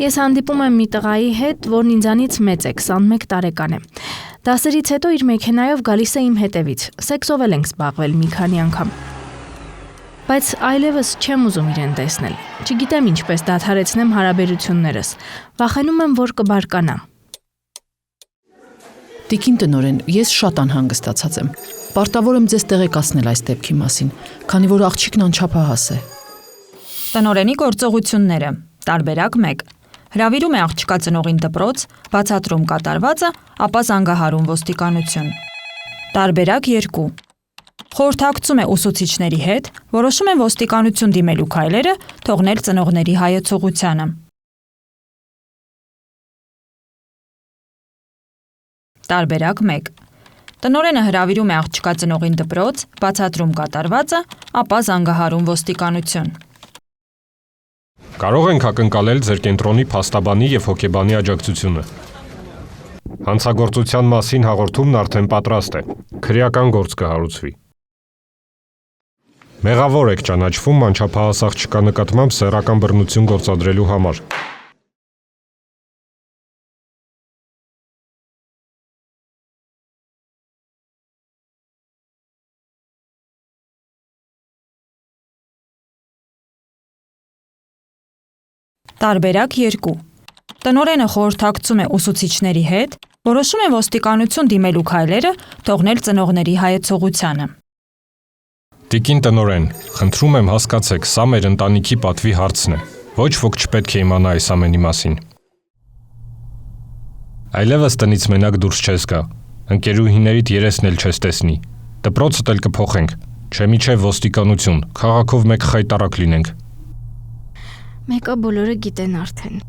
Ես հանդիպում եմ մի տղայի հետ, որն ինձանից մեծ է, 21 տարեկան է։ Դասերից հետո իր մեքենայով գալիս է իմ հետևից, սեքսով էլ ենք զբաղվել մի քանի անգամ։ Բայց այլևս չեմ ուզում իրեն տեսնել, չգիտեմ ինչպես դադարեցնեմ հարաբերություններս, վախենում եմ, որ կբարկանա։ Տիկին տնօրեն, ես շատ անհանգստացած եմ, պարտավոր եմ ձեզ տեղեկացնել այս դեպքի մասին, քանի որ աղջիկն անչափահաս է։ Տնօրենի գործողությունները, տարբերակ 1. Հրավիրում է աղջկա ծնողին դպրոց, բացատրում կատարվածը, ապա զանգահարում ոստիկանություն։ Տարբերակ 2. Խորհրդակցում է ուսուցիչների հետ, որոշում է ոստիկանություն դիմելու քայլերը թողնել ծնողների հայեցողությանը։ Տարբերակ 1. Տնօրենը հրավիրում է աղջկա ծնողին դպրոց, բացատրում կատարվածը, ապա զանգահարում ոստիկանություն։ Կարող ենք ակնկալել ձեր կենտրոնի փաստաբանի եւ հոգեբանի աջակցությունը։ Հանցագործության մասին հաղորդումն արդեն պատրաստ է։ Քրեական գործ կհարուցվի։ Մեղավոր եք ճանաչվում անչափահաս աղջկա նկատմամբ սեռական բռնություն գործադրելու համար։ Տարբերակ 2. Տնօրենը խորհրդակցում է ուսուցիչների հետ, որոշում է ոստիկանություն դիմելու քայլերը թողնել ծնողների հայեցողությանը։ Տիկին տնօրեն, խնդրում եմ հասկացեք, սա մեր ընտանիքի պատվի հարցն է։ Ոչ ոք չպետք է իմանա այս ամենի մասին։ Այլևս տնից մենակ դուրս չես գա։ Ընկերուհիներիդ երեսն էլ չես տեսնի։ Դպրոցդ էլ կփոխենք, չէ միչև ոստիկանություն, քաղաքով մեկ խայտարակ լինենք։ Մեկը բոլորը գիտեն արդեն։